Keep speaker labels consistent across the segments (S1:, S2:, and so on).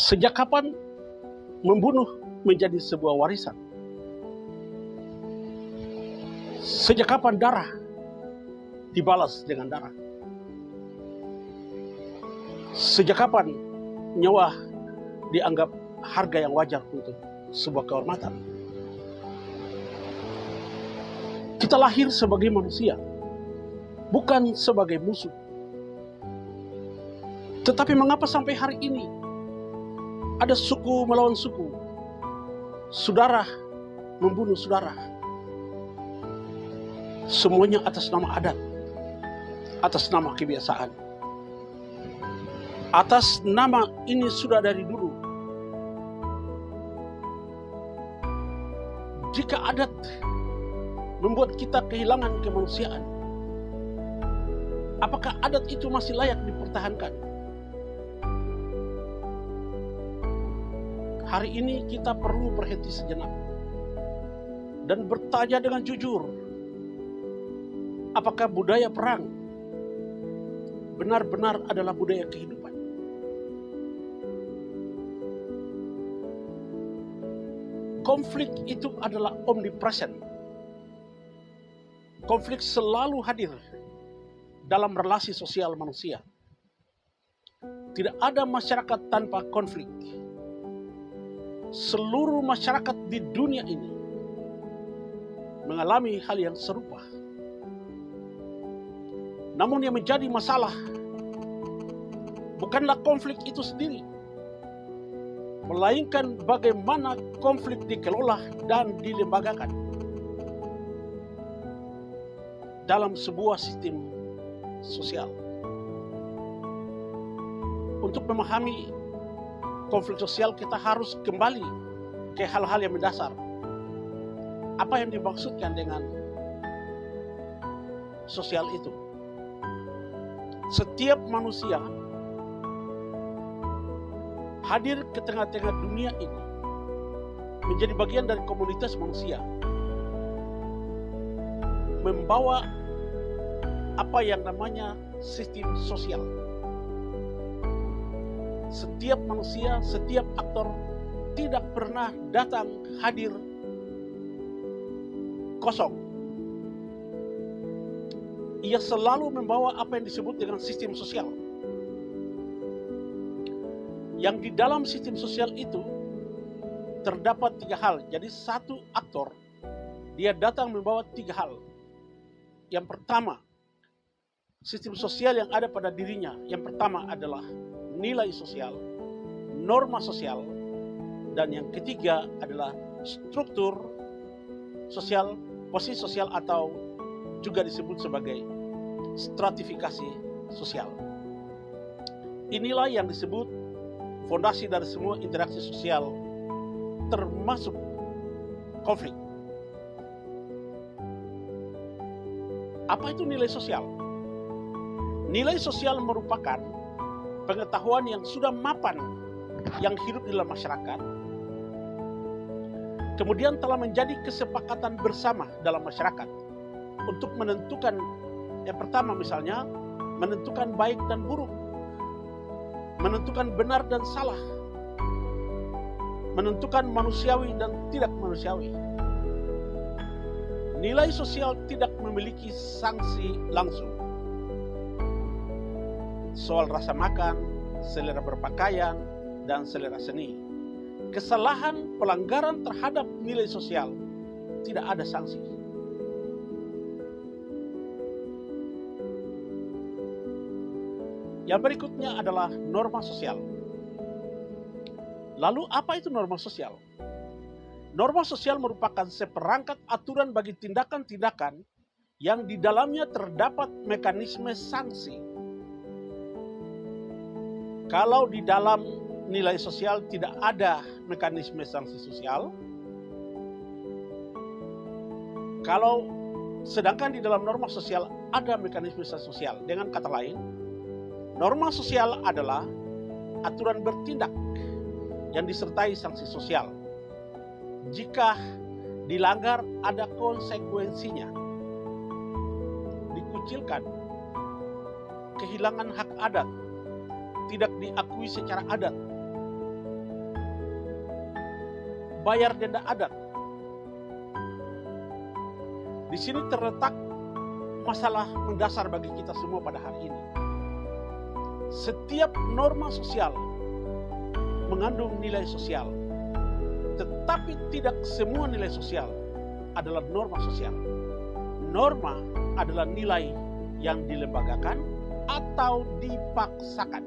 S1: Sejak kapan membunuh menjadi sebuah warisan? Sejak kapan darah dibalas dengan darah? Sejak kapan nyawa dianggap harga yang wajar untuk sebuah kehormatan? Kita lahir sebagai manusia, bukan sebagai musuh. Tetapi mengapa sampai hari ini ada suku melawan suku, saudara membunuh saudara, semuanya atas nama adat, atas nama kebiasaan, atas nama ini sudah dari dulu. Jika adat membuat kita kehilangan kemanusiaan, apakah adat itu masih layak dipertahankan? Hari ini kita perlu berhenti sejenak dan bertanya dengan jujur, apakah budaya perang benar-benar adalah budaya kehidupan? Konflik itu adalah omnipresent. Konflik selalu hadir dalam relasi sosial manusia. Tidak ada masyarakat tanpa konflik. Seluruh masyarakat di dunia ini mengalami hal yang serupa. Namun yang menjadi masalah bukanlah konflik itu sendiri, melainkan bagaimana konflik dikelola dan dilembagakan dalam sebuah sistem sosial. Untuk memahami konflik sosial, kita harus kembali ke hal-hal yang mendasar. Apa yang dimaksudkan dengan sosial itu? Setiap manusia hadir ke tengah-tengah dunia ini menjadi bagian dari komunitas manusia, membawa apa yang namanya sistem sosial. Setiap manusia, setiap aktor tidak pernah datang hadir kosong. Ia selalu membawa apa yang disebut dengan sistem sosial. Yang di dalam sistem sosial itu terdapat 3 hal. Jadi satu aktor, dia datang membawa 3 hal. Yang pertama, sistem sosial yang ada pada dirinya. Yang pertama adalah nilai sosial, norma sosial, dan yang ketiga adalah struktur sosial, posisi sosial, atau juga disebut sebagai stratifikasi sosial. Inilah yang disebut fondasi dari semua interaksi sosial, termasuk konflik. Apa itu nilai sosial? Nilai sosial merupakan pengetahuan yang sudah mapan, yang hidup di dalam masyarakat, kemudian telah menjadi kesepakatan bersama dalam masyarakat untuk menentukan, yang pertama misalnya, menentukan baik dan buruk, menentukan benar dan salah, menentukan manusiawi dan tidak manusiawi. Nilai sosial tidak memiliki sanksi langsung. Soal rasa makan, selera berpakaian, dan selera seni. Kesalahan pelanggaran terhadap nilai sosial tidak ada sanksi. Yang berikutnya adalah norma sosial. Lalu apa itu norma sosial? Norma sosial merupakan seperangkat aturan bagi tindakan-tindakan yang di dalamnya terdapat mekanisme sanksi. Kalau di dalam nilai sosial tidak ada mekanisme sanksi sosial, sedangkan di dalam norma sosial ada mekanisme sanksi sosial. Dengan kata lain, norma sosial adalah aturan bertindak yang disertai sanksi sosial. Jika dilanggar, ada konsekuensinya. Dikucilkan, kehilangan hak adat, tidak diakui secara adat, membayar denda adat. Di sini terletak masalah mendasar bagi kita semua pada hari ini. Setiap norma sosial mengandung nilai sosial, tetapi tidak semua nilai sosial adalah norma sosial. Norma adalah nilai yang dilembagakan atau dipaksakan.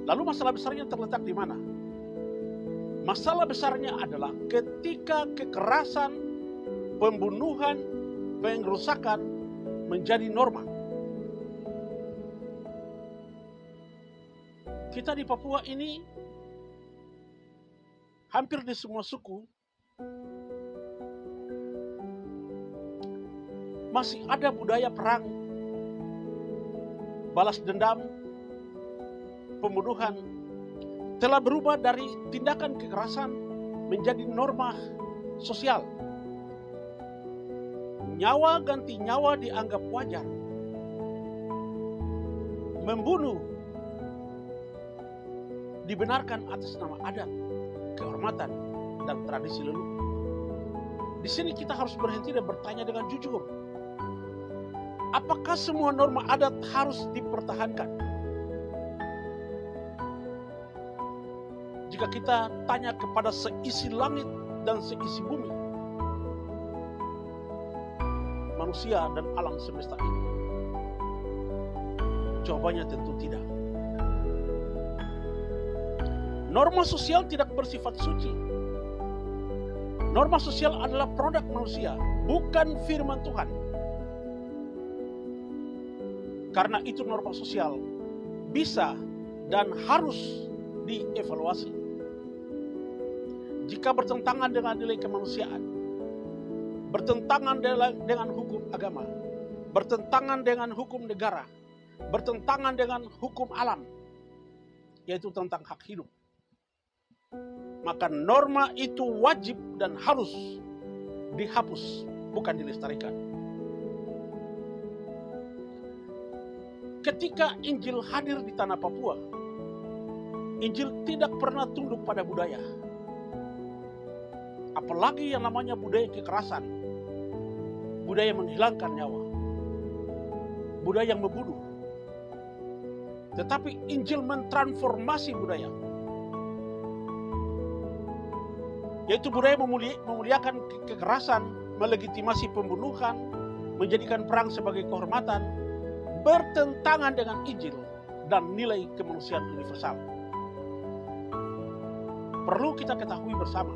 S1: Lalu masalah besarnya terletak di mana? Masalah besarnya adalah ketika kekerasan, pembunuhan, pengerusakan menjadi norma. Kita di Papua ini hampir di semua suku masih ada budaya perang, balas dendam, pembunuhan telah berubah dari tindakan kekerasan menjadi norma sosial. Nyawa ganti nyawa dianggap wajar. Membunuh dibenarkan atas nama adat, kehormatan, dan tradisi leluhur. Di sini kita harus berhenti dan bertanya dengan jujur. Apakah semua norma adat harus dipertahankan? Jika kita tanya kepada seisi langit dan seisi bumi, manusia dan alam semesta ini, jawabannya tentu tidak. Norma sosial tidak bersifat suci. Norma sosial adalah produk manusia, bukan firman Tuhan. Karena itu norma sosial bisa dan harus dievaluasi. Jika bertentangan dengan nilai kemanusiaan, bertentangan dengan hukum agama, bertentangan dengan hukum negara, bertentangan dengan hukum alam, yaitu tentang hak hidup, maka norma itu wajib dan harus dihapus, bukan dilestarikan. Ketika Injil hadir di tanah Papua, Injil tidak pernah tunduk pada budaya. Apalagi yang namanya budaya kekerasan, budaya menghilangkan nyawa, budaya yang membunuh. Tetapi Injil mentransformasi budaya, yaitu budaya memuliakan kekerasan, melegitimasi pembunuhan, menjadikan perang sebagai kehormatan, bertentangan dengan Injil dan nilai kemanusiaan universal. Perlu kita ketahui bersama,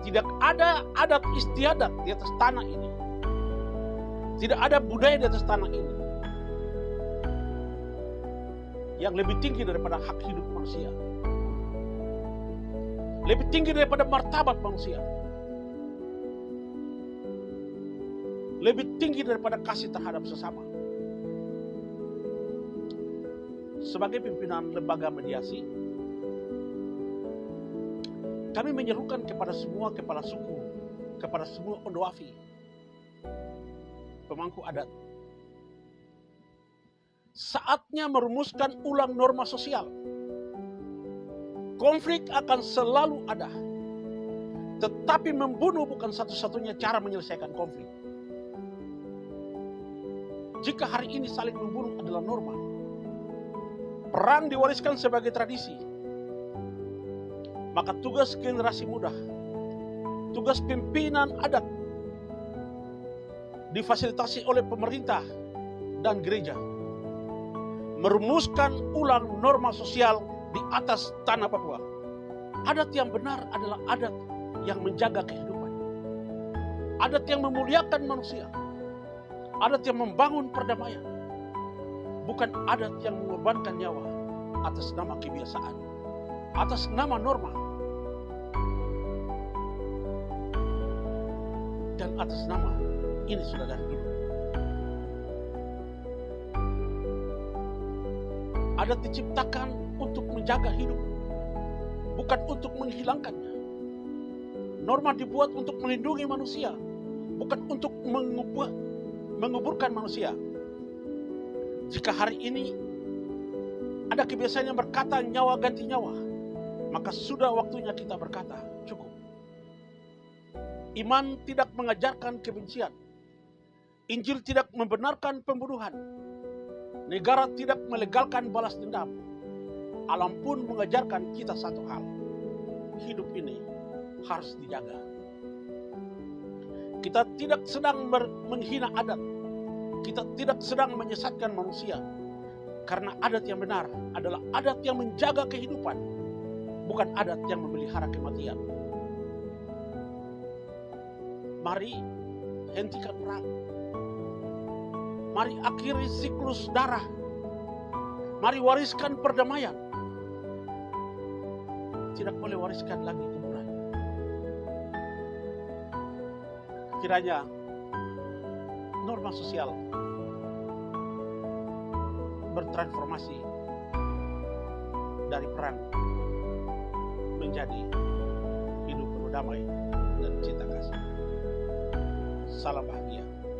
S1: tidak ada adat istiadat di atas tanah ini, tidak ada budaya di atas tanah ini yang lebih tinggi daripada hak hidup manusia, lebih tinggi daripada martabat manusia, lebih tinggi daripada kasih terhadap sesama. Sebagai pimpinan lembaga mediasi, kami menyerukan kepada semua kepala suku, kepada semua ondoafi, pemangku adat, saatnya merumuskan ulang norma sosial. Konflik akan selalu ada, tetapi membunuh bukan satu-satunya cara menyelesaikan konflik. Jika hari ini saling membunuh adalah norma, perang diwariskan sebagai tradisi, maka tugas generasi muda, tugas pimpinan adat difasilitasi oleh pemerintah dan gereja, merumuskan ulang norma sosial di atas tanah Papua. Adat yang benar adalah adat yang menjaga kehidupan, adat yang memuliakan manusia, adat yang membangun perdamaian, bukan adat yang mengorbankan nyawa atas nama kebiasaan, atas nama norma, dan atas nama ini sudah dari dulu. Adat diciptakan untuk menjaga hidup, bukan untuk menghilangkannya. Norma dibuat untuk melindungi manusia, bukan untuk menguburkan manusia. Jika hari ini ada kebiasaan yang berkata nyawa ganti nyawa, maka sudah waktunya kita berkata, cukup. Iman tidak mengajarkan kebencian. Injil tidak membenarkan pembunuhan. Negara tidak melegalkan balas dendam. Alam pun mengajarkan kita satu hal. Hidup ini harus dijaga. Kita tidak sedang menghina adat. Kita tidak sedang menyesatkan manusia. Karena adat yang benar adalah adat yang menjaga kehidupan, bukan adat yang memelihara kematian. Mari hentikan perang. Mari akhiri siklus darah. Mari wariskan perdamaian. Tidak boleh wariskan lagi kemurahan. Kiranya norma sosial bertransformasi dari perang menjadi hidup penuh damai dan cinta kasih. Salam bahagia.